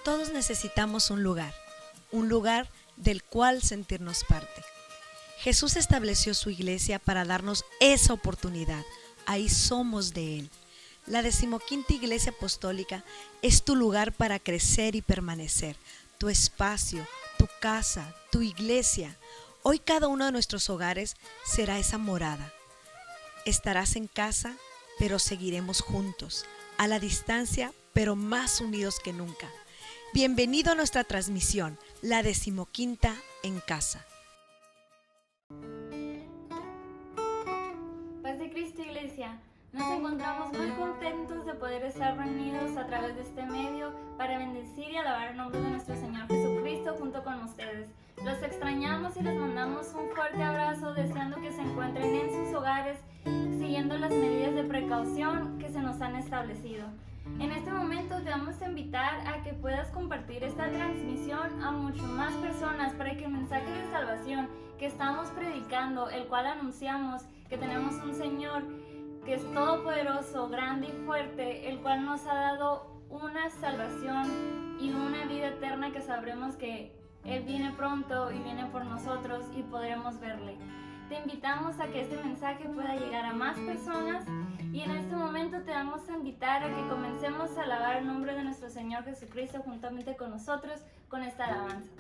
Todos necesitamos un lugar del cual sentirnos parte. Jesús estableció su iglesia para darnos esa oportunidad. Ahí somos de Él. La 15ª Iglesia Apostólica es tu lugar para crecer y permanecer, tu espacio, tu casa, tu iglesia. Hoy cada uno de nuestros hogares será esa morada. Estarás en casa, pero seguiremos juntos, a la distancia, pero más unidos que nunca. Bienvenido a nuestra transmisión, la 15ª en casa. Paz de Cristo, Iglesia. Nos encontramos muy contentos de poder estar reunidos a través de este medio para bendecir y alabar el nombre de nuestro Señor Jesucristo junto con ustedes. Los extrañamos y les mandamos un fuerte abrazo, deseando que se encuentren en sus hogares, siguiendo las medidas de precaución que se nos han establecido. En este momento te vamos a invitar a que puedas compartir esta transmisión a muchas más personas para que el mensaje de salvación que estamos predicando, el cual anunciamos que tenemos un Señor que es todopoderoso, grande y fuerte, el cual nos ha dado una salvación y una vida eterna, que sabremos que Él viene pronto y viene por nosotros y podremos verle. Te invitamos a que este mensaje pueda llegar a más personas y en este momento te vamos a invitar a que comencemos a alabar el nombre de nuestro Señor Jesucristo juntamente con nosotros con esta alabanza.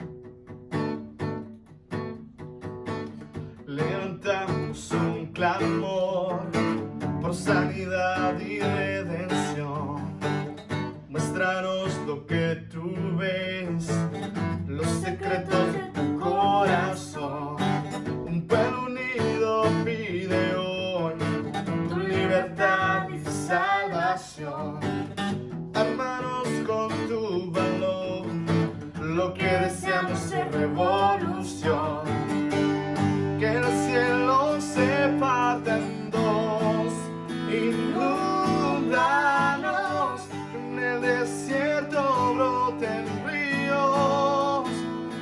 Levantamos un clamor por sanidad y redención. Muéstranos lo que tú ves, los secretos de tu corazón. Un pueblo unido pide hoy tu libertad y salvación. Armanos con tu valor, lo que deseamos es revolución. Que el cielo se parta en dos, inúndanos, en el desierto broten ríos,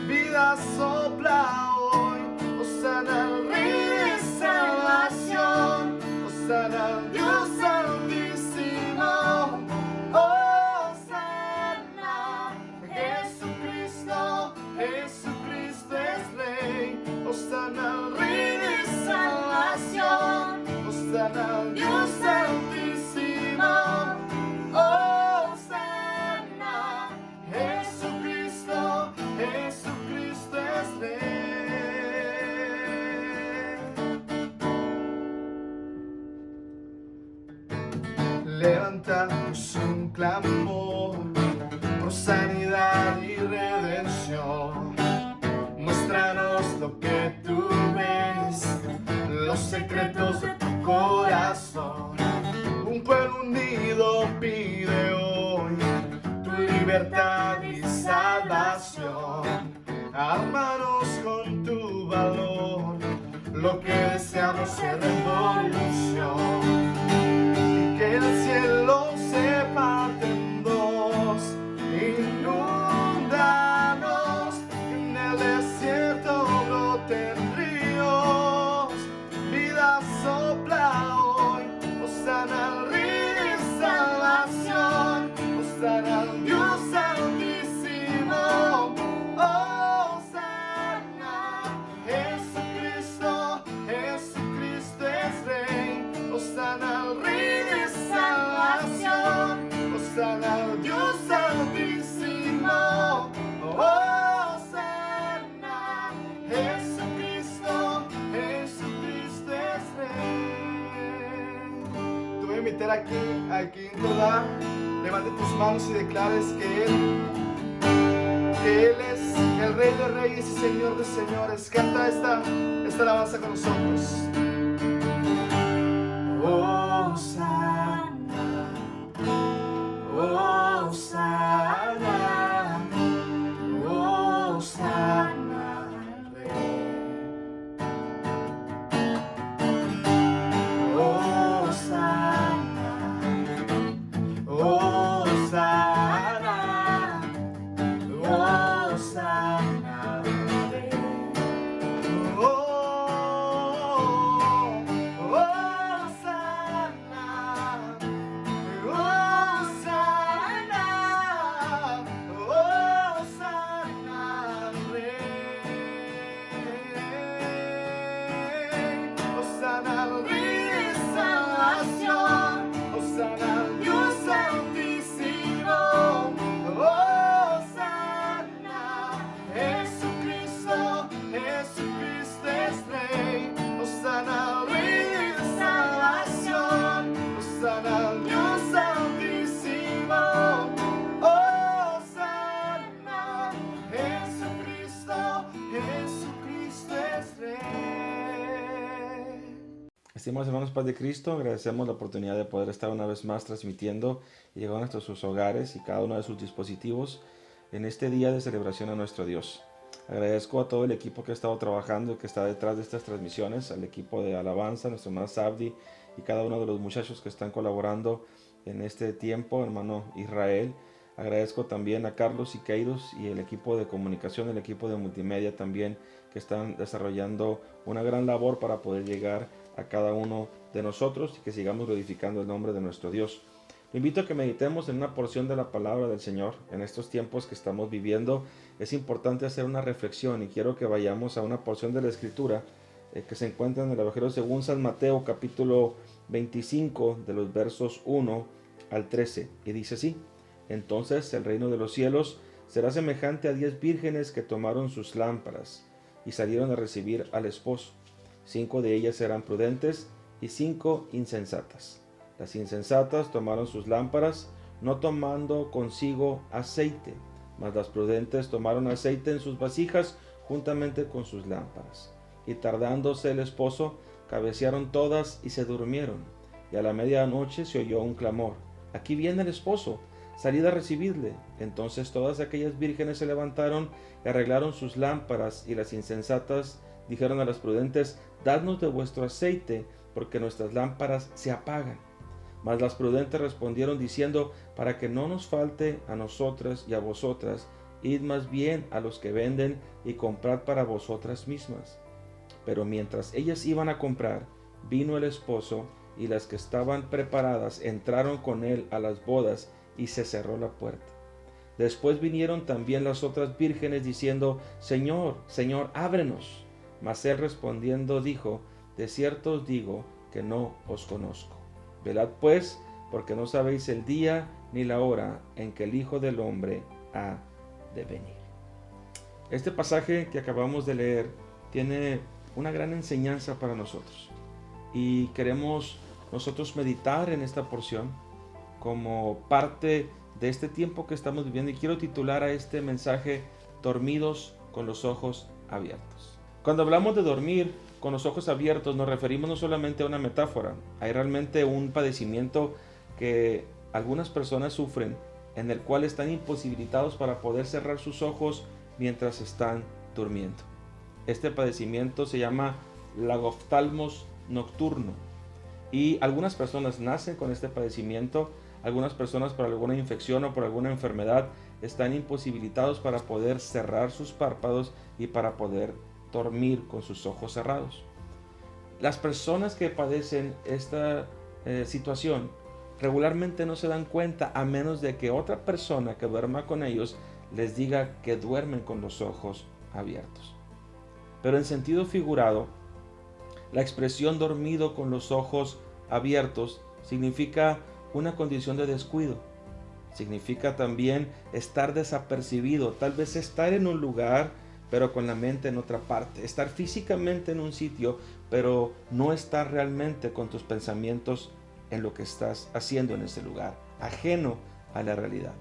vida sopla hoy, Hosana al Rey de salvación, Hosana al Dios Santísimo, Hosana, Jesucristo, Jesucristo es Rey, Hosana al Rey de salvación, Hosana al Dios Santísimo, Hosana, Jesucristo, Jesucristo es Rey. Levantamos un clamor por sanidad y redención. Muéstranos lo que tú ves, los secretos de tu corazón. Un pueblo unido pide hoy tu libertad y salvación. Armanos con tu valor, lo que deseamos es revolución. Y que el cielo se parte en dos, inúndanos, en el desierto broten ríos, vida sopla hoy, Hosana al Rey de salvación, Hosana al Dios Santísimo, Hosana, Jesucristo, Jesucristo es Rey, Hosana al Rey de salvación, Hosana al Dios Santísimo, Hosana, Jesucristo, Jesucristo es Rey. Te voy a invitar aquí en toda, levante tus manos y declares que Él es el Rey de Reyes y Señor de Señores. Canta esta alabanza con nosotros. Hosana, Hosana, Hosana al Rey. Hosana, Hosana, Hosana al Rey. Hosana, Hosana. Estimados hermanos, paz de Cristo, agradecemos la oportunidad de poder estar una vez más transmitiendo y llegando hasta sus hogares y cada uno de sus dispositivos en este día de celebración a nuestro Dios. Agradezco a todo el equipo que ha estado trabajando y que está detrás de estas transmisiones, al equipo de alabanza, nuestro hermano Sabdi y cada uno de los muchachos que están colaborando en este tiempo, hermano Israel. Agradezco también a Carlos y Keiros y el equipo de comunicación, el equipo de multimedia también, que están desarrollando una gran labor para poder llegar a cada uno de nosotros y que sigamos glorificando el nombre de nuestro Dios. Le invito a que meditemos en una porción de la palabra del Señor. En estos tiempos que estamos viviendo es importante hacer una reflexión y quiero que vayamos a una porción de la Escritura que se encuentra en el Evangelio según San Mateo capítulo 25 de los versos 1 al 13 y dice así: Entonces el reino de los cielos será semejante a 10 vírgenes que tomaron sus lámparas y salieron a recibir al esposo. 5 de ellas eran prudentes y 5 insensatas. Las insensatas tomaron sus lámparas, no tomando consigo aceite, mas las prudentes tomaron aceite en sus vasijas juntamente con sus lámparas. Y tardándose el esposo, cabecearon todas y se durmieron. Y a la medianoche se oyó un clamor: Aquí viene el esposo, salid a recibirle. Entonces todas aquellas vírgenes se levantaron y arreglaron sus lámparas, y las insensatas dijeron a las prudentes: Dadnos de vuestro aceite, porque nuestras lámparas se apagan. Mas las prudentes respondieron diciendo: Para que no nos falte a nosotras y a vosotras, id más bien a los que venden y comprad para vosotras mismas. Pero mientras ellas iban a comprar, vino el esposo, y las que estaban preparadas entraron con él a las bodas, y se cerró la puerta. Después vinieron también las otras vírgenes diciendo: Señor, Señor, ábrenos. Mas él respondiendo dijo: De cierto os digo que no os conozco. Velad pues, porque no sabéis el día ni la hora en que el Hijo del Hombre ha de venir. Este pasaje que acabamos de leer tiene una gran enseñanza para nosotros y queremos nosotros meditar en esta porción como parte de este tiempo que estamos viviendo, y quiero titular a este mensaje: Dormidos con los ojos abiertos. Cuando hablamos de dormir con los ojos abiertos nos referimos no solamente a una metáfora. Hay realmente un padecimiento que algunas personas sufren, en el cual están imposibilitados para poder cerrar sus ojos mientras están durmiendo. Este padecimiento se llama lagoftalmos nocturno, y algunas personas nacen con este padecimiento. Algunas personas, por alguna infección o por alguna enfermedad, están imposibilitados para poder cerrar sus párpados y para poder dormir con sus ojos cerrados. Las personas que padecen esta situación regularmente no se dan cuenta, a menos de que otra persona que duerma con ellos les diga que duermen con los ojos abiertos. Pero en sentido figurado, la expresión dormido con los ojos abiertos significa una condición de descuido. Significa también estar desapercibido, tal vez estar en un lugar pero con la mente en otra parte, estar físicamente en un sitio pero no estar realmente con tus pensamientos en lo que estás haciendo en ese lugar, ajeno a la realidad.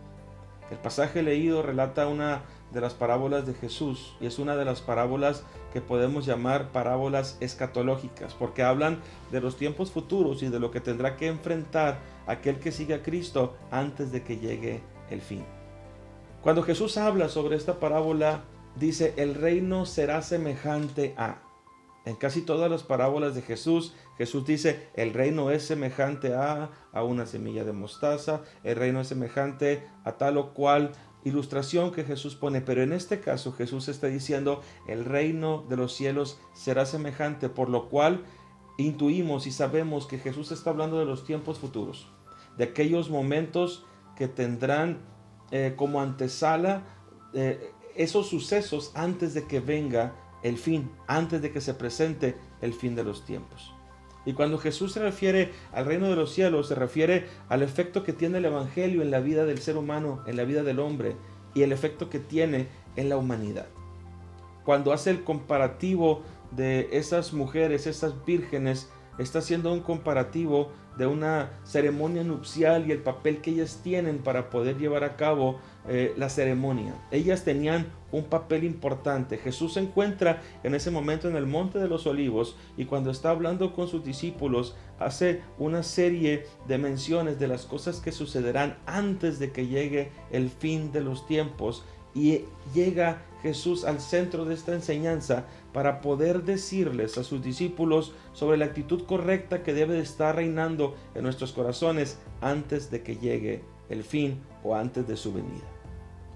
El pasaje leído relata una de las parábolas de Jesús, y es una de las parábolas que podemos llamar parábolas escatológicas, porque hablan de los tiempos futuros y de lo que tendrá que enfrentar aquel que sigue a Cristo antes de que llegue el fin. Cuando Jesús habla sobre esta parábola, dice: el reino será semejante a. En casi todas las parábolas de Jesús dice: el reino es semejante a una semilla de mostaza, el reino es semejante a tal o cual ilustración que Jesús pone. Pero en este caso Jesús está diciendo: el reino de los cielos será semejante, por lo cual intuimos y sabemos que Jesús está hablando de los tiempos futuros, de aquellos momentos que tendrán como antesala esos sucesos antes de que venga el fin, antes de que se presente el fin de los tiempos. Y cuando Jesús se refiere al reino de los cielos, se refiere al efecto que tiene el evangelio en la vida del ser humano, en la vida del hombre, y el efecto que tiene en la humanidad. Cuando hace el comparativo de esas mujeres, esas vírgenes, está haciendo un comparativo de una ceremonia nupcial y el papel que ellas tienen para poder llevar a cabo la ceremonia. Ellas tenían un papel importante. Jesús se encuentra en ese momento en el Monte de los Olivos y cuando está hablando con sus discípulos hace una serie de menciones de las cosas que sucederán antes de que llegue el fin de los tiempos, y llega Jesús al centro de esta enseñanza para poder decirles a sus discípulos sobre la actitud correcta que debe de estar reinando en nuestros corazones antes de que llegue el fin o antes de su venida.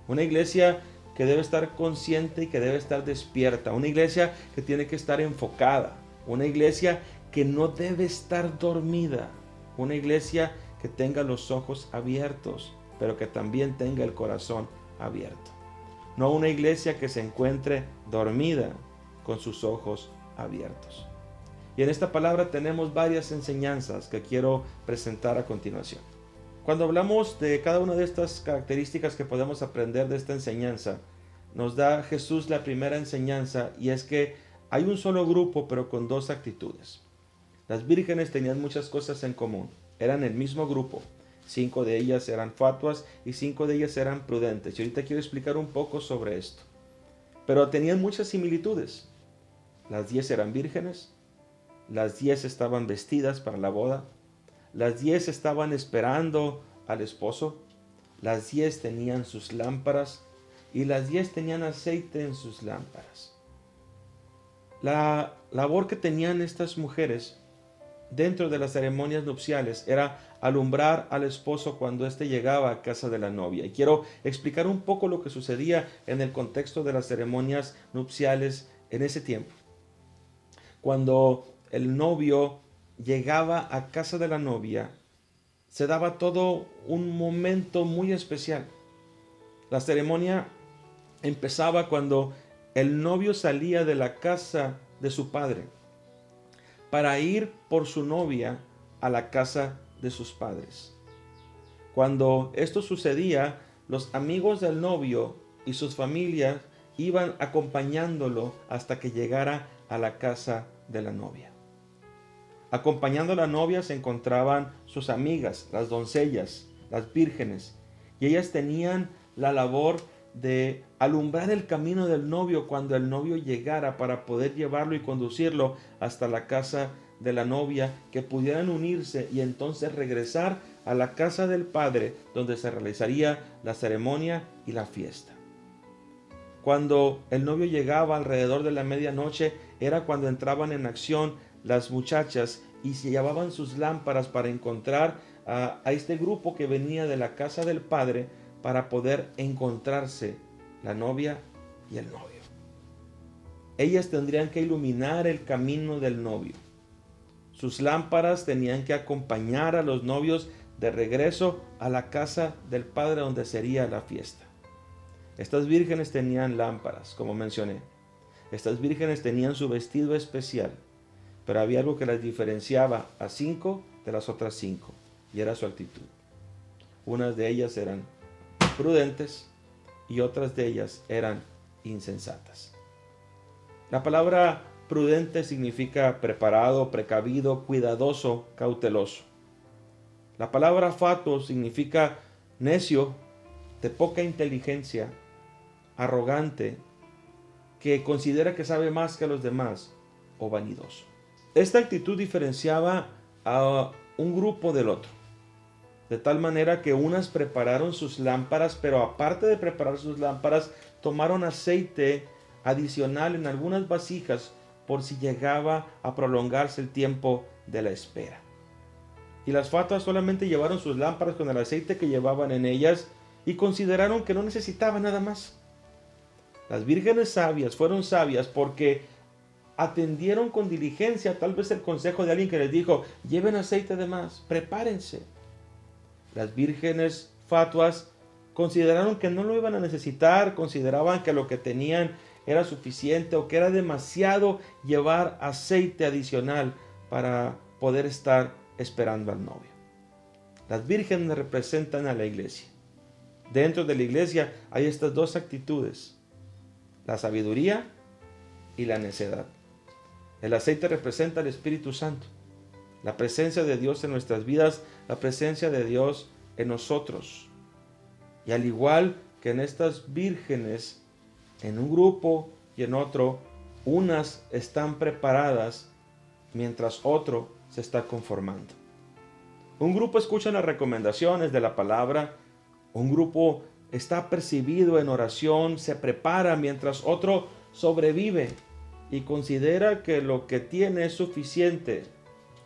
Una iglesia que debe estar consciente y que debe estar despierta. Una iglesia que tiene que estar enfocada. Una iglesia que no debe estar dormida. Una iglesia que tenga los ojos abiertos, pero que también tenga el corazón abierto. No una iglesia que se encuentre dormida con sus ojos abiertos. Y en esta palabra tenemos varias enseñanzas que quiero presentar a continuación. Cuando hablamos de cada una de estas características que podemos aprender de esta enseñanza, nos da Jesús la primera enseñanza, y es que hay un solo grupo pero con dos actitudes. Las vírgenes tenían muchas cosas en común, eran el mismo grupo. 5 de ellas eran fatuas y 5 de ellas eran prudentes. Y ahorita quiero explicar un poco sobre esto. Pero tenían muchas similitudes. Las 10 eran vírgenes, las 10 estaban vestidas para la boda, las 10 estaban esperando al esposo, las 10 tenían sus lámparas y las 10 tenían aceite en sus lámparas. La labor que tenían estas mujeres dentro de las ceremonias nupciales era alumbrar al esposo cuando éste llegaba a casa de la novia. Y quiero explicar un poco lo que sucedía en el contexto de las ceremonias nupciales en ese tiempo. Cuando el novio llegaba a casa de la novia, se daba todo un momento muy especial. La ceremonia empezaba cuando el novio salía de la casa de su padre para ir por su novia a la casa de sus padres. Cuando esto sucedía, los amigos del novio y sus familias iban acompañándolo hasta que llegara a la casa de la novia. Acompañando a la novia se encontraban sus amigas, las doncellas, las vírgenes, y ellas tenían la labor de alumbrar el camino del novio cuando el novio llegara, para poder llevarlo y conducirlo hasta la casa de la novia, que pudieran unirse y entonces regresar a la casa del padre, donde se realizaría la ceremonia y la fiesta. Cuando el novio llegaba alrededor de la medianoche, era cuando entraban en acción las muchachas y se llevaban sus lámparas para encontrar a este grupo que venía de la casa del padre, para poder encontrarse la novia y el novio. Ellas tendrían que iluminar el camino del novio. Sus lámparas tenían que acompañar a los novios de regreso a la casa del padre, donde sería la fiesta. Estas vírgenes tenían lámparas, como mencioné. Estas vírgenes tenían su vestido especial, pero había algo que las diferenciaba a 5 de las otras 5, y era su actitud. Unas de ellas eran prudentes y otras de ellas eran insensatas. La palabra prudente significa preparado, precavido, cuidadoso, cauteloso. La palabra fatuo significa necio, de poca inteligencia, arrogante, que considera que sabe más que los demás, o vanidoso. Esta actitud diferenciaba a un grupo del otro, de tal manera que unas prepararon sus lámparas, pero aparte de preparar sus lámparas, tomaron aceite adicional en algunas vasijas por si llegaba a prolongarse el tiempo de la espera. Y las fatuas solamente llevaron sus lámparas con el aceite que llevaban en ellas y consideraron que no necesitaban nada más. Las vírgenes sabias fueron sabias porque atendieron con diligencia tal vez el consejo de alguien que les dijo: lleven aceite de más, prepárense. Las vírgenes fatuas consideraron que no lo iban a necesitar, consideraban que lo que tenían era suficiente o que era demasiado llevar aceite adicional para poder estar esperando al novio. Las vírgenes representan a la iglesia. Dentro de la iglesia hay estas dos actitudes: la sabiduría y la necedad. El aceite representa al Espíritu Santo, la presencia de Dios en nuestras vidas, la presencia de Dios en nosotros. Y al igual que en estas vírgenes, en un grupo y en otro, unas están preparadas mientras otro se está conformando. Un grupo escucha las recomendaciones de la palabra, un grupo está percibido en oración, se prepara, mientras otro sobrevive y considera que lo que tiene es suficiente,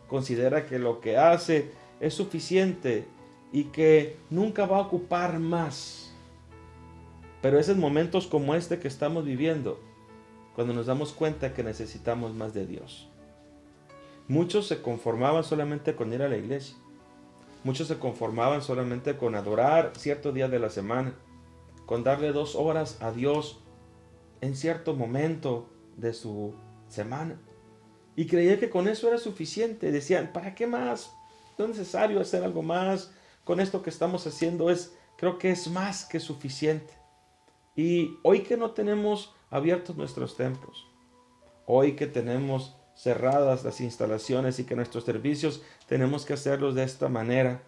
considera que lo que hace es suficiente y que nunca va a ocupar más. Pero es en momentos como este que estamos viviendo cuando nos damos cuenta que necesitamos más de Dios. Muchos se conformaban solamente con ir a la iglesia. Muchos se conformaban solamente con adorar ciertos días de la semana, con darle 2 horas a Dios en cierto momento de su semana. Y creía que con eso era suficiente. Decían, ¿para qué más? No es necesario hacer algo más. Con esto que estamos haciendo creo que es más que suficiente. Y hoy que no tenemos abiertos nuestros templos, hoy que tenemos cerradas las instalaciones y que nuestros servicios tenemos que hacerlos de esta manera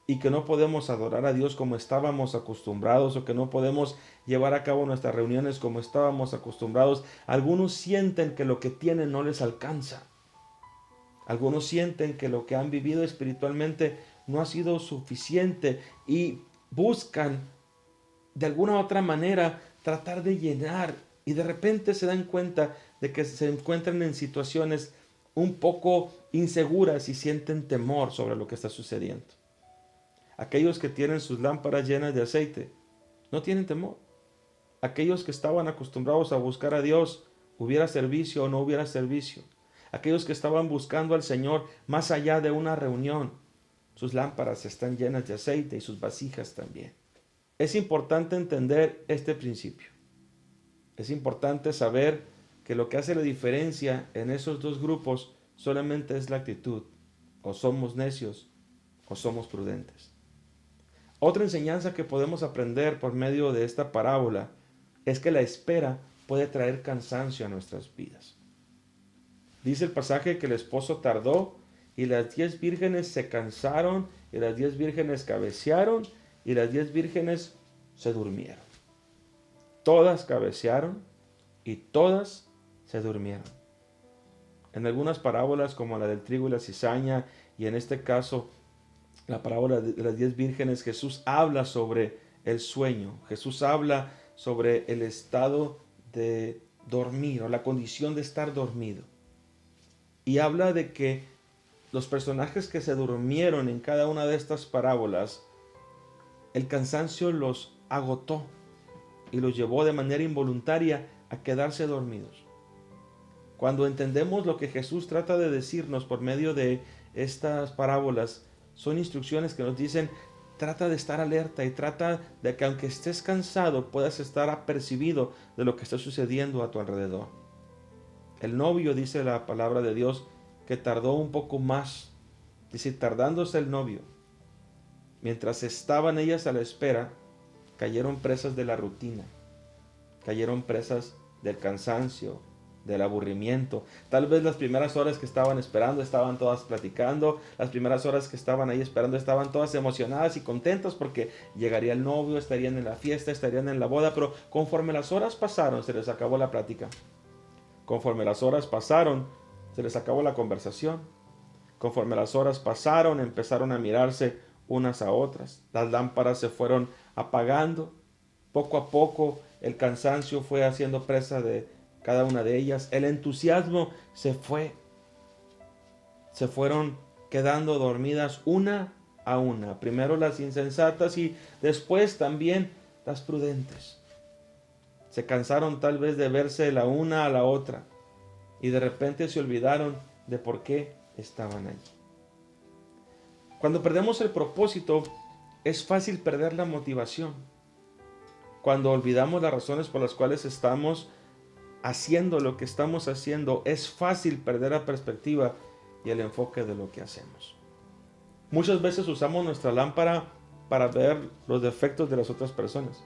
y que no podemos adorar a Dios como estábamos acostumbrados o que no podemos llevar a cabo nuestras reuniones como estábamos acostumbrados, algunos sienten que lo que tienen no les alcanza. Algunos sienten que lo que han vivido espiritualmente no ha sido suficiente y buscan de alguna u otra manera tratar de llenar y de repente se dan cuenta de que se encuentran en situaciones un poco inseguras y sienten temor sobre lo que está sucediendo. Aquellos que tienen sus lámparas llenas de aceite no tienen temor. Aquellos que estaban acostumbrados a buscar a Dios, hubiera servicio o no hubiera servicio. Aquellos que estaban buscando al Señor más allá de una reunión, sus lámparas están llenas de aceite y sus vasijas también. Es importante entender este principio. Es importante saber que lo que hace la diferencia en esos dos grupos solamente es la actitud. O somos necios o somos prudentes. Otra enseñanza que podemos aprender por medio de esta parábola es que la espera puede traer cansancio a nuestras vidas. Dice el pasaje que el esposo tardó y las 10 vírgenes se cansaron y las 10 vírgenes cabecearon y las 10 vírgenes se durmieron. Todas cabecearon y todas se durmieron. En algunas parábolas como la del trigo y la cizaña y en este caso la parábola de las 10 vírgenes, Jesús habla sobre el sueño. Jesús habla sobre el estado de dormir o la condición de estar dormido. Y habla de que los personajes que se durmieron en cada una de estas parábolas, el cansancio los agotó y los llevó de manera involuntaria a quedarse dormidos. Cuando entendemos lo que Jesús trata de decirnos por medio de estas parábolas, son instrucciones que nos dicen, trata de estar alerta y trata de que aunque estés cansado puedas estar apercibido de lo que está sucediendo a tu alrededor. El novio, dice la palabra de Dios, que tardó un poco más. Dice, tardándose el novio, mientras estaban ellas a la espera, cayeron presas de la rutina, cayeron presas del cansancio, del aburrimiento. Tal vez las primeras horas que estaban esperando estaban todas platicando, las primeras horas que estaban ahí esperando estaban todas emocionadas y contentas porque llegaría el novio, estarían en la fiesta, estarían en la boda, pero conforme las horas pasaron se les acabó la plática. Conforme las horas pasaron se les acabó la conversación. Conforme las horas pasaron empezaron a mirarse unas a otras. Las lámparas se fueron apagando. Poco a poco el cansancio fue haciendo presa de cada una de ellas. El entusiasmo se fue. Se fueron quedando dormidas una a una. Primero las insensatas y después también las prudentes. Se cansaron tal vez de verse la una a la otra y de repente se olvidaron de por qué estaban allí. Cuando perdemos el propósito, es fácil perder la motivación. Cuando olvidamos las razones por las cuales estamos haciendo lo que estamos haciendo, es fácil perder la perspectiva y el enfoque de lo que hacemos. Muchas veces usamos nuestra lámpara para ver los defectos de las otras personas.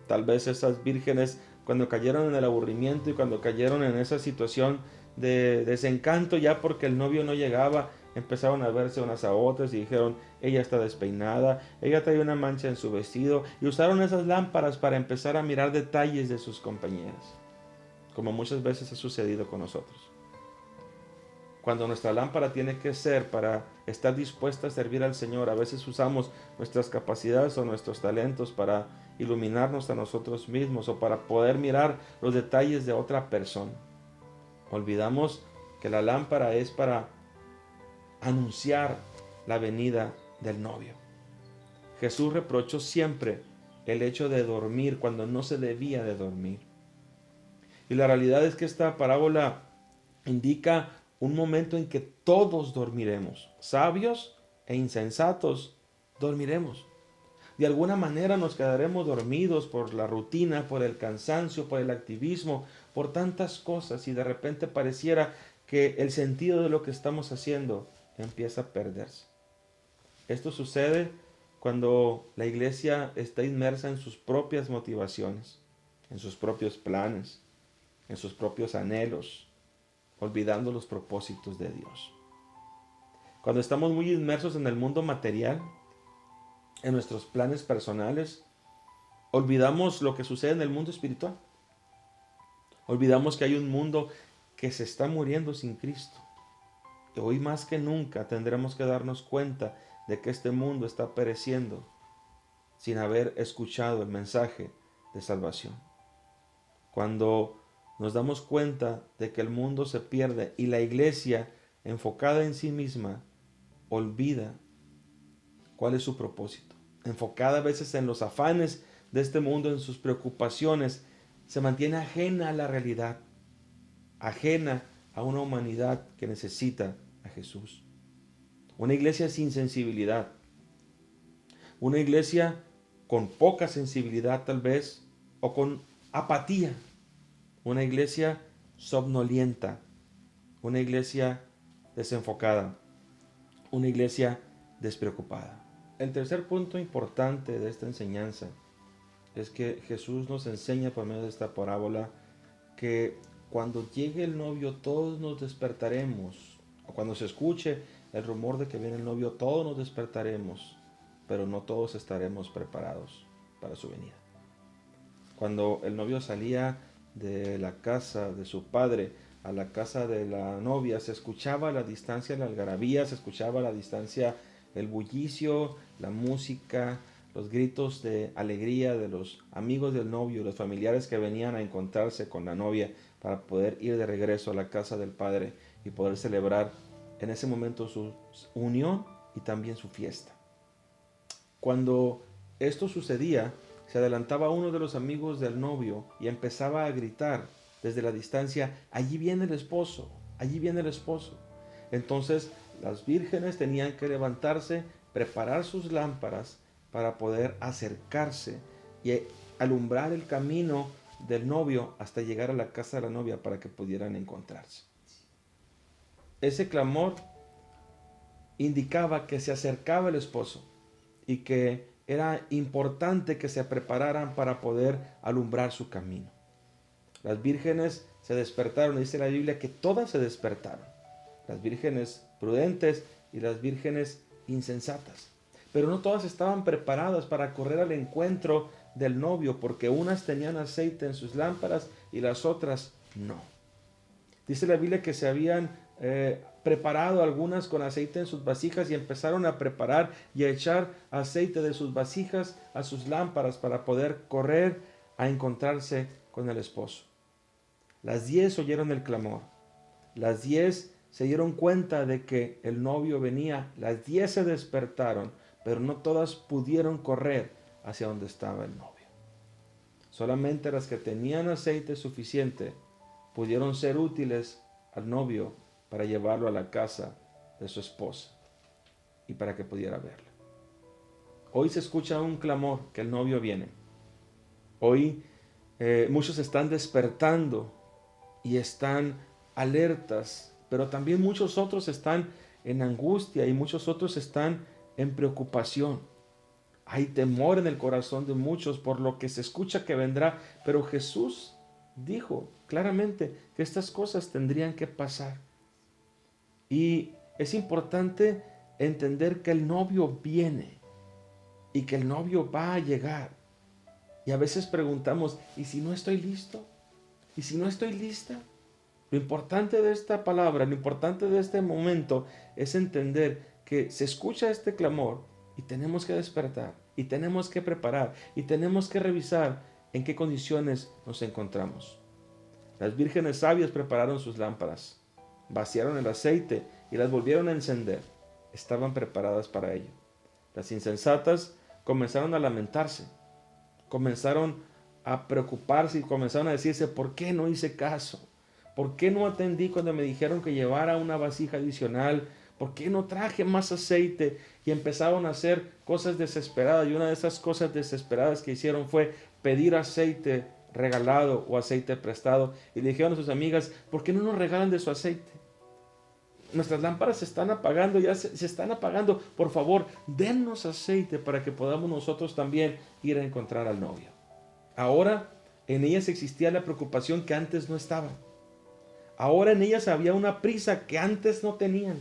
Tal vez esas vírgenes, cuando cayeron en el aburrimiento y cuando cayeron en esa situación de desencanto ya porque el novio no llegaba, empezaron a verse unas a otras y dijeron, ella está despeinada, ella trae una mancha en su vestido, y usaron esas lámparas para empezar a mirar detalles de sus compañeras, como muchas veces ha sucedido con nosotros. Cuando nuestra lámpara tiene que ser para estar dispuesta a servir al Señor, a veces usamos nuestras capacidades o nuestros talentos para iluminarnos a nosotros mismos o para poder mirar los detalles de otra persona. Olvidamos que la lámpara es para anunciar la venida del novio. Jesús reprochó siempre el hecho de dormir cuando no se debía de dormir. Y la realidad es que esta parábola indica un momento en que todos dormiremos, sabios e insensatos dormiremos. De alguna manera nos quedaremos dormidos por la rutina, por el cansancio, por el activismo, por tantas cosas, y de repente pareciera que el sentido de lo que estamos haciendo empieza a perderse. Esto sucede cuando la iglesia está inmersa en sus propias motivaciones, en sus propios planes, en sus propios anhelos, olvidando los propósitos de Dios. Cuando estamos muy inmersos en el mundo material, en nuestros planes personales, olvidamos lo que sucede en el mundo espiritual. Olvidamos que hay un mundo que se está muriendo sin Cristo. Y hoy más que nunca tendremos que darnos cuenta de que este mundo está pereciendo sin haber escuchado el mensaje de salvación. Cuando nos damos cuenta de que el mundo se pierde y la iglesia, enfocada en sí misma, olvida cuál es su propósito. Enfocada a veces en los afanes de este mundo, en sus preocupaciones, se mantiene ajena a la realidad, ajena a una humanidad que necesita a Jesús. Una iglesia sin sensibilidad, una iglesia con poca sensibilidad tal vez, o con apatía, una iglesia somnolienta, una iglesia desenfocada, una iglesia despreocupada. El tercer punto importante de esta enseñanza es que Jesús nos enseña por medio de esta parábola que cuando llegue el novio todos nos despertaremos, o cuando se escuche el rumor de que viene el novio todos nos despertaremos, pero no todos estaremos preparados para su venida. Cuando el novio salía de la casa de su padre a la casa de la novia, se escuchaba a la distancia la algarabía, se escuchaba a la distancia el bullicio, la música, los gritos de alegría de los amigos del novio, los familiares que venían a encontrarse con la novia para poder ir de regreso a la casa del padre y poder celebrar en ese momento su unión y también su fiesta. Cuando esto sucedía, se adelantaba uno de los amigos del novio y empezaba a gritar desde la distancia, allí viene el esposo, allí viene el esposo. Entonces las vírgenes tenían que levantarse, preparar sus lámparas para poder acercarse y alumbrar el camino del novio hasta llegar a la casa de la novia para que pudieran encontrarse. Ese clamor indicaba que se acercaba el esposo y que era importante que se prepararan para poder alumbrar su camino. Las vírgenes se despertaron, dice la Biblia que todas se despertaron, las vírgenes prudentes y las vírgenes insensatas. Pero no todas estaban preparadas para correr al encuentro del novio, porque unas tenían aceite en sus lámparas y las otras no. Dice la Biblia que se habían preparado algunas con aceite en sus vasijas y empezaron a preparar y a echar aceite de sus vasijas a sus lámparas para poder correr a encontrarse con el esposo. Las 10 oyeron el clamor, las 10 se dieron cuenta de que el novio venía, las 10 se despertaron, pero no todas pudieron correr hacia donde estaba el novio. Solamente las que tenían aceite suficiente pudieron ser útiles al novio para llevarlo a la casa de su esposa y para que pudiera verla. Hoy se escucha un clamor que el novio viene. Hoy muchos están despertando y están alertas, pero también muchos otros están en angustia y muchos otros están en preocupación. Hay temor en el corazón de muchos por lo que se escucha que vendrá, pero Jesús dijo claramente que estas cosas tendrían que pasar. Y Es importante entender que el novio viene y que el novio va a llegar. Y a veces preguntamos, ¿y si no estoy listo? ¿Y si no estoy lista? Lo importante de esta palabra, lo importante de este momento es entender que se escucha este clamor y tenemos que despertar y tenemos que preparar y tenemos que revisar en qué condiciones nos encontramos. Las vírgenes sabias prepararon sus lámparas, vaciaron el aceite y las volvieron a encender. Estaban preparadas para ello. Las insensatas comenzaron a lamentarse, comenzaron a preocuparse y comenzaron a decirse, ¿por qué no hice caso? ¿Por qué no atendí cuando me dijeron que llevara una vasija adicional? ¿Por qué no traje más aceite? Y empezaron a hacer cosas desesperadas. Y una de esas cosas desesperadas que hicieron fue pedir aceite regalado o aceite prestado. Y le dijeron a sus amigas, ¿por qué no nos regalan de su aceite? Nuestras lámparas se están apagando, ya se están apagando. Por favor, dennos aceite para que podamos nosotros también ir a encontrar al novio. Ahora en ellas existía la preocupación que antes no estaba. Ahora en ellas había una prisa que antes no tenían.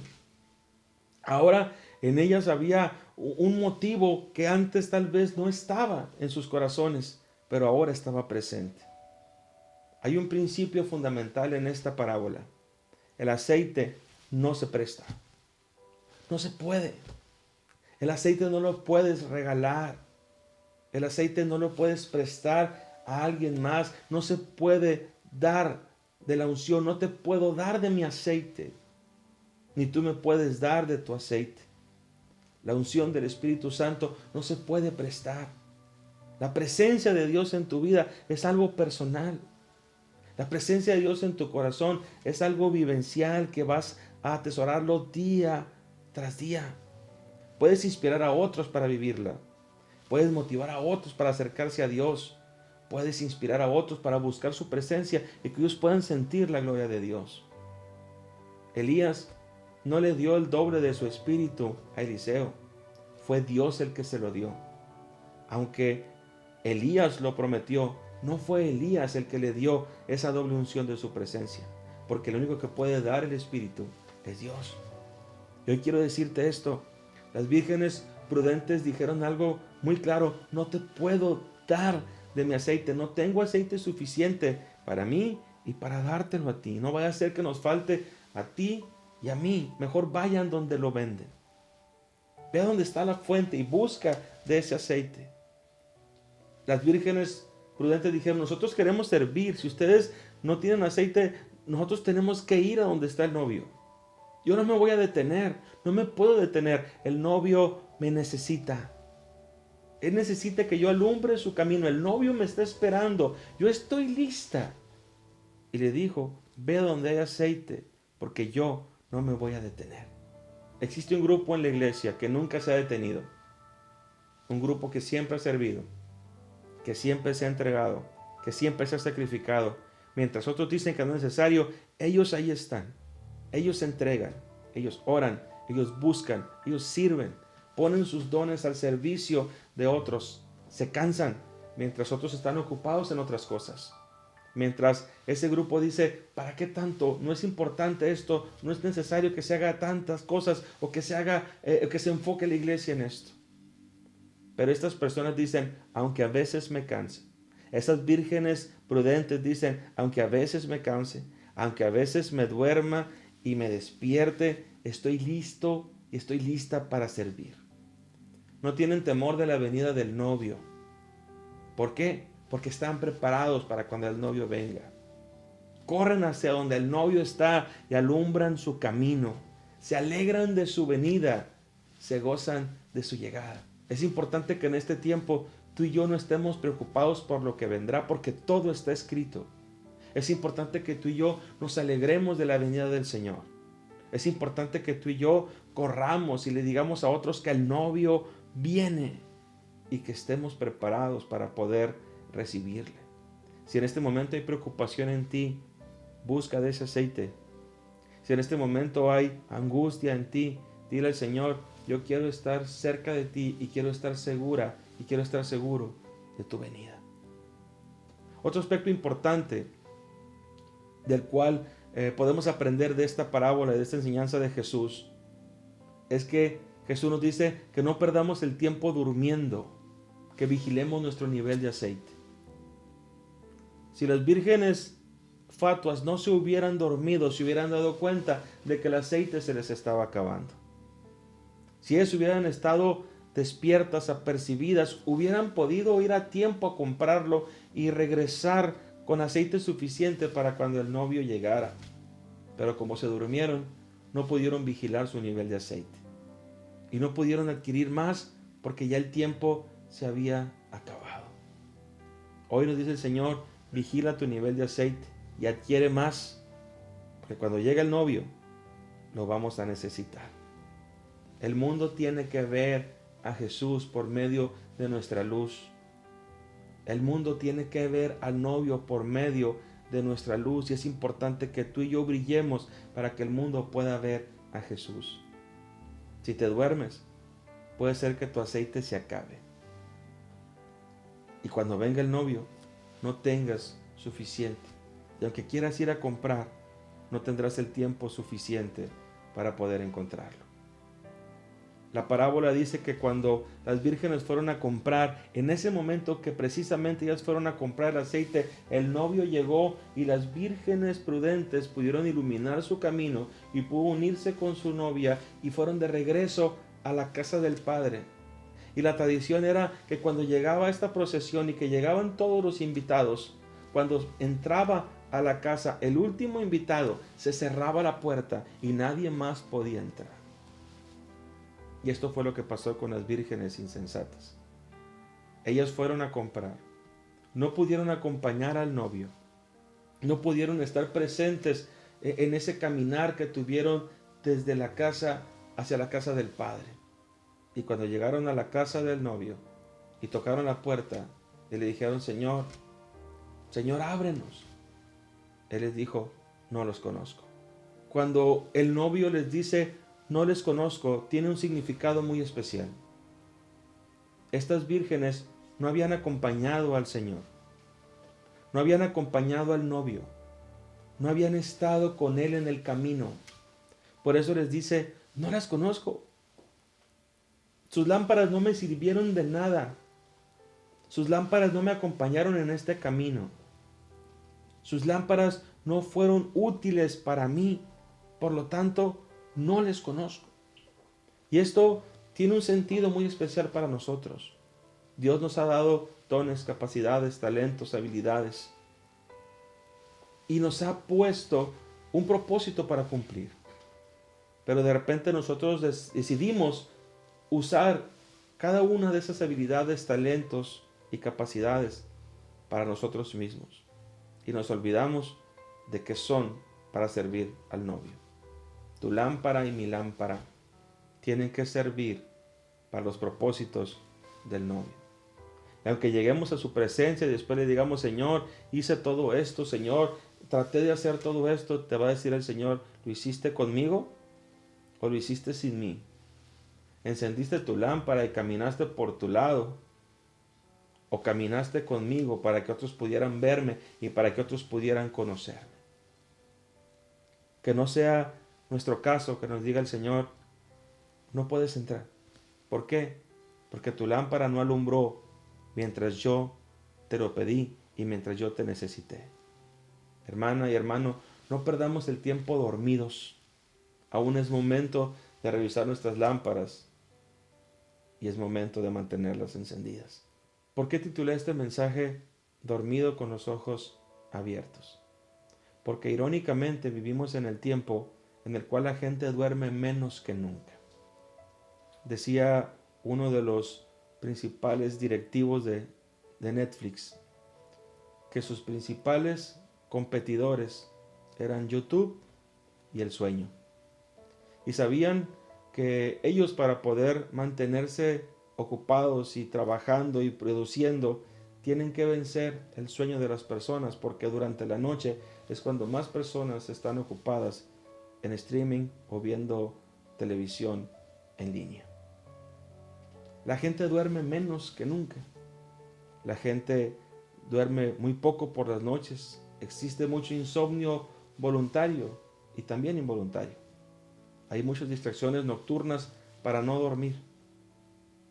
Ahora en ellas había un motivo que antes tal vez no estaba en sus corazones, pero ahora estaba presente. Hay un principio fundamental en esta parábola. El aceite no se presta. No se puede. El aceite no lo puedes regalar. El aceite no lo puedes prestar a alguien más. No se puede dar de la unción. No te puedo dar de mi aceite, ni tú me puedes dar de tu aceite. La unción del Espíritu Santo no se puede prestar. La presencia de Dios en tu vida es algo personal. La presencia de Dios en tu corazón es algo vivencial que vas a atesorarlo día tras día. Puedes inspirar a otros para vivirla. Puedes motivar a otros para acercarse a Dios. Puedes inspirar a otros para buscar su presencia y que ellos puedan sentir la gloria de Dios. Elías no le dio el doble de su espíritu a Eliseo. Fue Dios el que se lo dio. Aunque Elías lo prometió, no fue Elías el que le dio esa doble unción de su presencia. Porque el único que puede dar el espíritu es Dios. Y hoy quiero decirte esto. Las vírgenes prudentes dijeron algo muy claro. No te puedo dar de mi aceite. No tengo aceite suficiente para mí y para dártelo a ti. No vaya a ser que nos falte a ti y a mí. Mejor vayan donde lo venden. Ve a donde está la fuente y busca de ese aceite. Las vírgenes prudentes dijeron, nosotros queremos servir. Si ustedes no tienen aceite, nosotros tenemos que ir a donde está el novio. Yo no me voy a detener. No me puedo detener. El novio me necesita. Él necesita que yo alumbre su camino. El novio me está esperando. Yo estoy lista. Y le dijo, ve donde hay aceite, porque yo no me voy a detener. Existe un grupo en la iglesia que nunca se ha detenido. Un grupo que siempre ha servido, que siempre se ha entregado, que siempre se ha sacrificado. Mientras otros dicen que no es necesario, ellos ahí están. Ellos se entregan, ellos oran, ellos buscan, ellos sirven. Ponen sus dones al servicio de otros. Se cansan mientras otros están ocupados en otras cosas. Mientras ese grupo dice, ¿para qué tanto? No es importante esto, no es necesario que se haga tantas cosas o que se haga, que se enfoque la iglesia en esto. Pero estas personas dicen, aunque a veces me canse. Esas vírgenes prudentes dicen, aunque a veces me canse, aunque a veces me duerma y me despierte, estoy listo y estoy lista para servir. No tienen temor de la venida del novio. ¿Por qué? Porque están preparados para cuando el novio venga. Corren hacia donde el novio está y alumbran su camino. Se alegran de su venida. Se gozan de su llegada. Es importante que en este tiempo tú y yo no estemos preocupados por lo que vendrá, porque todo está escrito. Es importante que tú y yo nos alegremos de la venida del Señor. Es importante que tú y yo corramos y le digamos a otros que el novio viene y que estemos preparados para poder recibirle. Si en este momento hay preocupación en ti, busca de ese aceite. Si en este momento hay angustia en ti, dile al Señor, yo quiero estar cerca de ti y quiero estar segura y quiero estar seguro de tu venida. Otro aspecto importante del cual podemos aprender de esta parábola, de esta enseñanza de Jesús, es que Jesús nos dice que no perdamos el tiempo durmiendo, que vigilemos nuestro nivel de aceite. Si las vírgenes fatuas no se hubieran dormido, se hubieran dado cuenta de que el aceite se les estaba acabando. Si ellas hubieran estado despiertas, apercibidas, hubieran podido ir a tiempo a comprarlo y regresar con aceite suficiente para cuando el novio llegara. Pero como se durmieron, no pudieron vigilar su nivel de aceite. Y no pudieron adquirir más porque ya el tiempo se había acabado. Hoy nos dice el Señor, vigila tu nivel de aceite y adquiere más, porque cuando llegue el novio, lo vamos a necesitar. El mundo tiene que ver a Jesús por medio de nuestra luz. El mundo tiene que ver al novio por medio de nuestra luz, y es importante que tú y yo brillemos para que el mundo pueda ver a Jesús. Si te duermes, puede ser que tu aceite se acabe. Y cuando venga el novio, no tengas suficiente. Y aunque quieras ir a comprar, no tendrás el tiempo suficiente para poder encontrarlo. La parábola dice que cuando las vírgenes fueron a comprar, en ese momento que precisamente ellas fueron a comprar el aceite, el novio llegó y las vírgenes prudentes pudieron iluminar su camino y pudo unirse con su novia y fueron de regreso a la casa del Padre. Y la tradición era que cuando llegaba esta procesión y que llegaban todos los invitados, cuando entraba a la casa el último invitado, se cerraba la puerta y nadie más podía entrar. Y esto fue lo que pasó con las vírgenes insensatas. Ellas fueron a comprar, no pudieron acompañar al novio, no pudieron estar presentes en ese caminar que tuvieron desde la casa hacia la casa del Padre. Y cuando llegaron a la casa del novio y tocaron la puerta y le dijeron, Señor, ábrenos. Él les dijo, no los conozco. Cuando el novio les dice, no les conozco, tiene un significado muy especial. Estas vírgenes no habían acompañado al Señor, no habían acompañado al novio, no habían estado con Él en el camino. Por eso les dice, no las conozco. Sus lámparas no me sirvieron de nada. Sus lámparas no me acompañaron en este camino. Sus lámparas no fueron útiles para mí. Por lo tanto, no les conozco. Y esto tiene un sentido muy especial para nosotros. Dios nos ha dado dones, capacidades, talentos, habilidades. Y nos ha puesto un propósito para cumplir. Pero de repente nosotros decidimos usar cada una de esas habilidades, talentos y capacidades para nosotros mismos. Y nos olvidamos de que son para servir al novio. Tu lámpara y mi lámpara tienen que servir para los propósitos del novio. Y aunque lleguemos a su presencia y después le digamos, Señor, hice todo esto, Señor, traté de hacer todo esto, te va a decir el Señor, ¿lo hiciste conmigo o lo hiciste sin mí? ¿Encendiste tu lámpara y caminaste por tu lado? ¿O caminaste conmigo para que otros pudieran verme y para que otros pudieran conocerme? Que no sea nuestro caso, que nos diga el Señor, no puedes entrar. ¿Por qué? Porque tu lámpara no alumbró mientras yo te lo pedí y mientras yo te necesité. Hermana y hermano, no perdamos el tiempo dormidos. Aún es momento de revisar nuestras lámparas y es momento de mantenerlas encendidas. ¿Por qué titulé este mensaje Dormido con los ojos abiertos? Porque irónicamente vivimos en el tiempo en el cual la gente duerme menos que nunca. Decía uno de los principales directivos de Netflix que sus principales competidores eran YouTube y el sueño. Y sabían que ellos, para poder mantenerse ocupados y trabajando y produciendo, tienen que vencer el sueño de las personas, porque durante la noche es cuando más personas están ocupadas en streaming o viendo televisión en línea. La gente duerme menos que nunca. La gente duerme muy poco por las noches. Existe mucho insomnio voluntario y también involuntario. Hay muchas distracciones nocturnas para no dormir.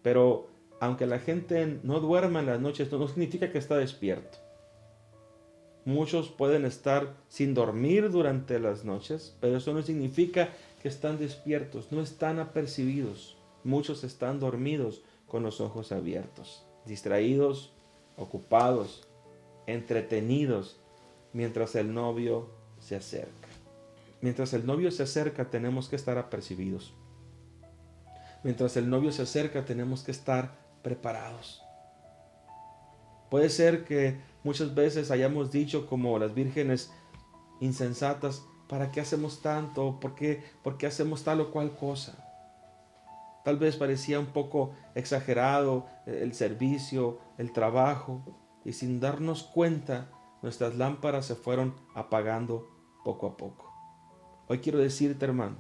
Pero aunque la gente no duerma en las noches, no significa que está despierto. Muchos pueden estar sin dormir durante las noches, pero eso no significa que están despiertos, no están apercibidos. Muchos están dormidos con los ojos abiertos, distraídos, ocupados, entretenidos, mientras el novio se acerca. Mientras el novio se acerca, tenemos que estar apercibidos. Mientras el novio se acerca, tenemos que estar preparados. Puede ser que muchas veces hayamos dicho como las vírgenes insensatas, ¿para qué hacemos tanto? ¿Por qué hacemos tal o cual cosa? Tal vez parecía un poco exagerado el servicio, el trabajo, y sin darnos cuenta, nuestras lámparas se fueron apagando poco a poco. Hoy quiero decirte, hermano,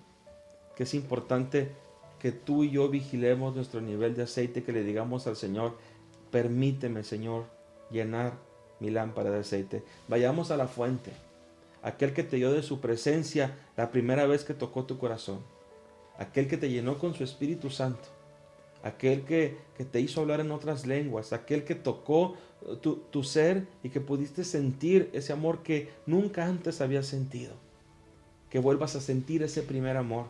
que es importante que tú y yo vigilemos nuestro nivel de aceite, que le digamos al Señor, permíteme, Señor, llenar mi lámpara de aceite. Vayamos a la fuente, aquel que te dio de su presencia la primera vez que tocó tu corazón, aquel que te llenó con su Espíritu Santo, aquel que te hizo hablar en otras lenguas, aquel que tocó tu ser y que pudiste sentir ese amor que nunca antes habías sentido. Que vuelvas a sentir ese primer amor,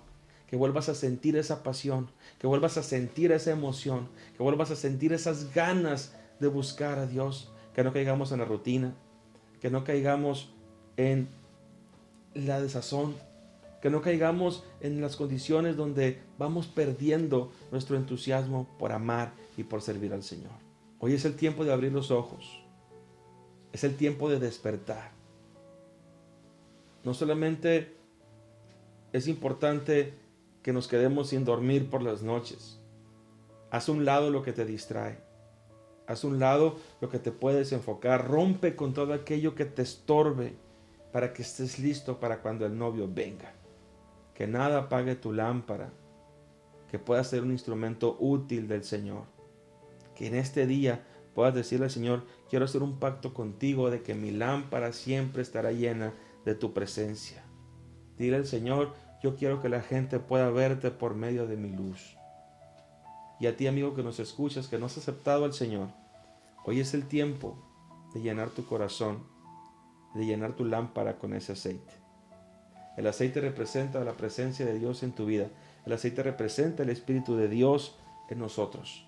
que vuelvas a sentir esa pasión, que vuelvas a sentir esa emoción, que vuelvas a sentir esas ganas de buscar a Dios, que no caigamos en la rutina, que no caigamos en la desazón, que no caigamos en las condiciones donde vamos perdiendo nuestro entusiasmo por amar y por servir al Señor. Hoy es el tiempo de abrir los ojos, es el tiempo de despertar. No solamente es importante que nos quedemos sin dormir por las noches. Haz a un lado lo que te distrae. Haz a un lado lo que te puede desenfocar. Rompe con todo aquello que te estorbe para que estés listo para cuando el novio venga. Que nada apague tu lámpara. Que puedas ser un instrumento útil del Señor. Que en este día puedas decirle al Señor, quiero hacer un pacto contigo de que mi lámpara siempre estará llena de tu presencia. Dile al Señor, yo quiero que la gente pueda verte por medio de mi luz. Y a ti, amigo que nos escuchas, que no has aceptado al Señor, hoy es el tiempo de llenar tu corazón, de llenar tu lámpara con ese aceite. El aceite representa la presencia de Dios en tu vida. El aceite representa el Espíritu de Dios en nosotros.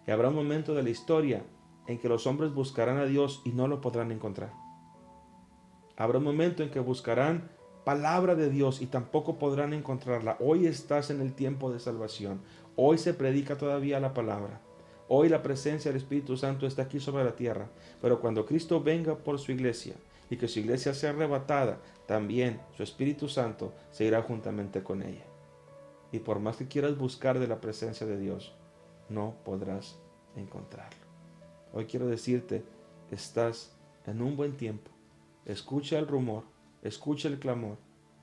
Y habrá un momento de la historia en que los hombres buscarán a Dios y no lo podrán encontrar. Habrá un momento en que buscarán palabra de Dios y tampoco podrán encontrarla. Hoy estás en el tiempo de salvación. Hoy se predica todavía la palabra. Hoy la presencia del Espíritu Santo está aquí sobre la tierra. Pero cuando Cristo venga por su iglesia y que su iglesia sea arrebatada, también su Espíritu Santo se irá juntamente con ella. Y por más que quieras buscar de la presencia de Dios, no podrás encontrarlo. Hoy quiero decirte, estás en un buen tiempo. Escucha el rumor. Escucha el clamor,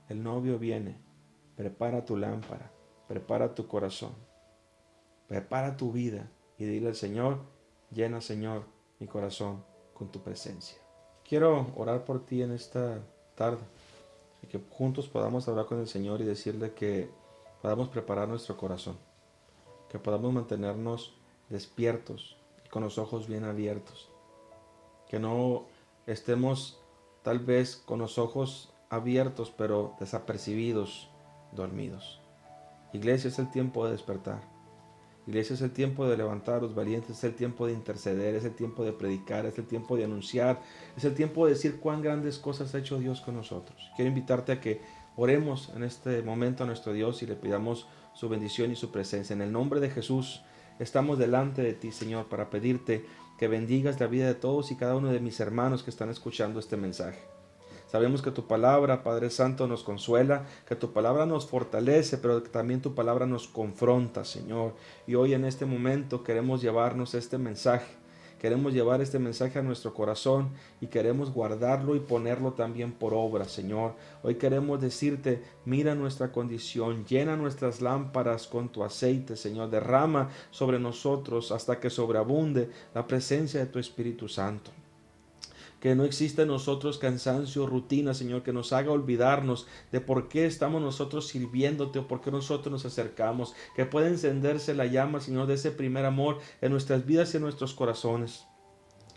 el novio viene, prepara tu lámpara, prepara tu corazón, prepara tu vida y dile al Señor, llena Señor mi corazón con tu presencia. Quiero orar por ti en esta tarde y que juntos podamos hablar con el Señor y decirle que podamos preparar nuestro corazón, que podamos mantenernos despiertos y con los ojos bien abiertos, que no estemos tal vez con los ojos abiertos, pero desapercibidos, dormidos. Iglesia, es el tiempo de despertar. Iglesia, es el tiempo de levantar a los valientes, es el tiempo de interceder, es el tiempo de predicar, es el tiempo de anunciar, es el tiempo de decir cuán grandes cosas ha hecho Dios con nosotros. Quiero invitarte a que oremos en este momento a nuestro Dios y le pidamos su bendición y su presencia. En el nombre de Jesús, estamos delante de ti, Señor, para pedirte que bendigas la vida de todos y cada uno de mis hermanos que están escuchando este mensaje. Sabemos que tu palabra, Padre Santo, nos consuela, que tu palabra nos fortalece, pero que también tu palabra nos confronta, Señor. Y hoy en este momento queremos llevarnos este mensaje. Queremos llevar este mensaje a nuestro corazón y queremos guardarlo y ponerlo también por obra, Señor. Hoy queremos decirte, mira nuestra condición, llena nuestras lámparas con tu aceite, Señor. Derrama sobre nosotros hasta que sobreabunde la presencia de tu Espíritu Santo. que no exista en nosotros cansancio, rutina, Señor, que nos haga olvidarnos de por qué estamos nosotros sirviéndote o por qué nosotros nos acercamos, que pueda encenderse la llama, Señor, de ese primer amor en nuestras vidas y en nuestros corazones.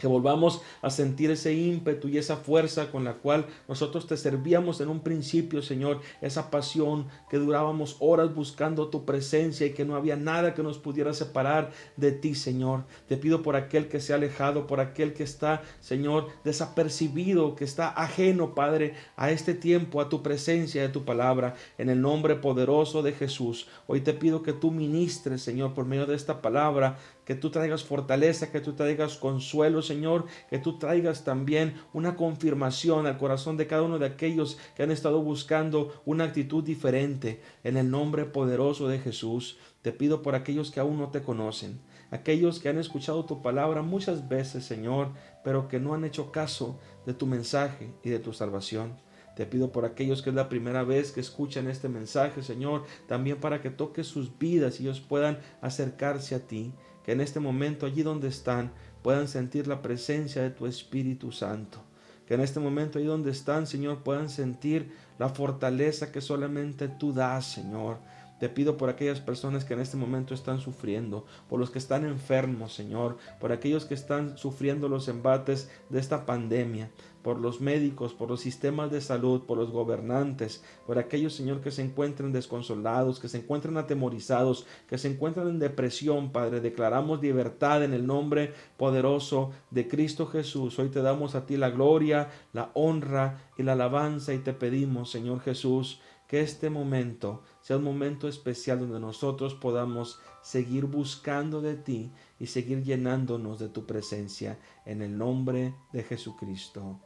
Que volvamos a sentir ese ímpetu y esa fuerza con la cual nosotros te servíamos en un principio, Señor. Esa pasión que durábamos horas buscando tu presencia y que no había nada que nos pudiera separar de ti, Señor. Te pido por aquel que se ha alejado, por aquel que está, Señor, desapercibido, que está ajeno, Padre, a este tiempo, a tu presencia y a tu palabra. En el nombre poderoso de Jesús, hoy te pido que tú ministres, Señor, por medio de esta palabra, que tú traigas fortaleza, que tú traigas consuelo, Señor, que tú traigas también una confirmación al corazón de cada uno de aquellos que han estado buscando una actitud diferente. En el nombre poderoso de Jesús, te pido por aquellos que aún no te conocen, aquellos que han escuchado tu palabra muchas veces, Señor, pero que no han hecho caso de tu mensaje y de tu salvación. Te pido por aquellos que es la primera vez que escuchan este mensaje, Señor, también para que toques sus vidas y ellos puedan acercarse a ti. Que en este momento, allí donde están, puedan sentir la presencia de tu Espíritu Santo. Que en este momento, allí donde están, Señor, puedan sentir la fortaleza que solamente tú das, Señor. Te pido por aquellas personas que en este momento están sufriendo, por los que están enfermos, Señor, por aquellos que están sufriendo los embates de esta pandemia, por los médicos, por los sistemas de salud, por los gobernantes, por aquellos, Señor, que se encuentran desconsolados, que se encuentran atemorizados, que se encuentran en depresión, Padre. Declaramos libertad en el nombre poderoso de Cristo Jesús. Hoy te damos a ti la gloria, la honra y la alabanza y te pedimos, Señor Jesús, que este momento sea un momento especial donde nosotros podamos seguir buscando de ti y seguir llenándonos de tu presencia. En el nombre de Jesucristo.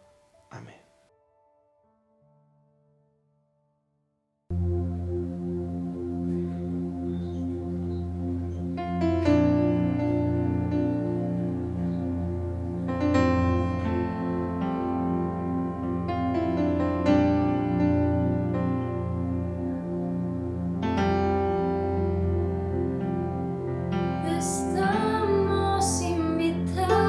Amén. Estamos invitados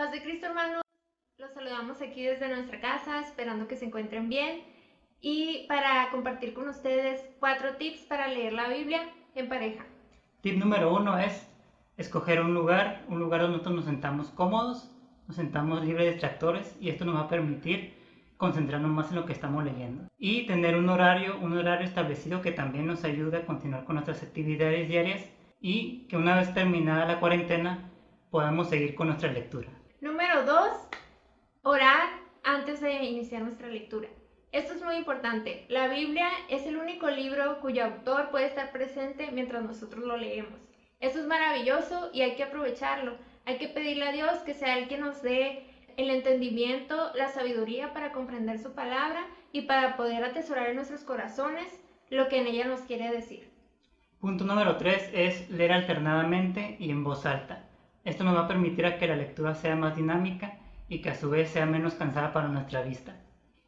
Paz de Cristo, hermanos. Los saludamos aquí desde nuestra casa, esperando que se encuentren bien. Y para compartir con ustedes 4 tips para leer la Biblia en pareja. Tip número 1 es escoger un lugar donde nosotros nos sentamos cómodos, nos sentamos libres de distractores y esto nos va a permitir concentrarnos más en lo que estamos leyendo. Y tener un horario establecido que también nos ayude a continuar con nuestras actividades diarias y que una vez terminada la cuarentena podamos seguir con nuestra lectura. Número 2, orar antes de iniciar nuestra lectura. Esto es muy importante. La Biblia es el único libro cuyo autor puede estar presente mientras nosotros lo leemos. Eso es maravilloso y hay que aprovecharlo. Hay que pedirle a Dios que sea Él quien nos dé el entendimiento, la sabiduría para comprender su palabra y para poder atesorar en nuestros corazones lo que en ella nos quiere decir. Punto número 3 es leer alternadamente y en voz alta. Esto nos va a permitir a que la lectura sea más dinámica y que a su vez sea menos cansada para nuestra vista.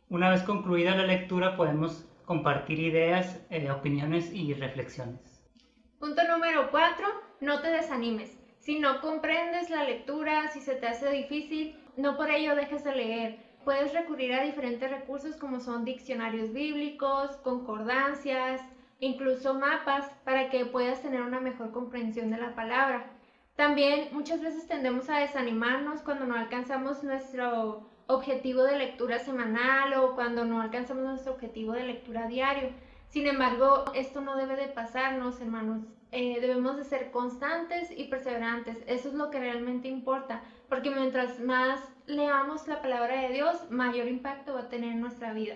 Una vez concluida la lectura podemos compartir ideas, opiniones y reflexiones. Punto número 4, no te desanimes. Si no comprendes la lectura, si se te hace difícil, no por ello dejes de leer. Puedes recurrir a diferentes recursos como son diccionarios bíblicos, concordancias, incluso mapas para que puedas tener una mejor comprensión de la palabra. También muchas veces tendemos a desanimarnos cuando no alcanzamos nuestro objetivo de lectura semanal o cuando no alcanzamos nuestro objetivo de lectura diario. Sin embargo, esto no debe de pasarnos, hermanos. Debemos de ser constantes y perseverantes. Eso es lo que realmente importa, porque mientras más leamos la palabra de Dios, mayor impacto va a tener en nuestra vida.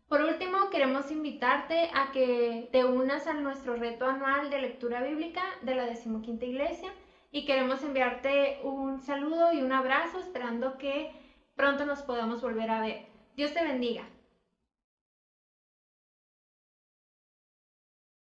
Por último, queremos invitarte a que te unas a nuestro reto anual de lectura bíblica de la 15ª Iglesia y queremos enviarte un saludo y un abrazo esperando que pronto nos podamos volver a ver. Dios te bendiga.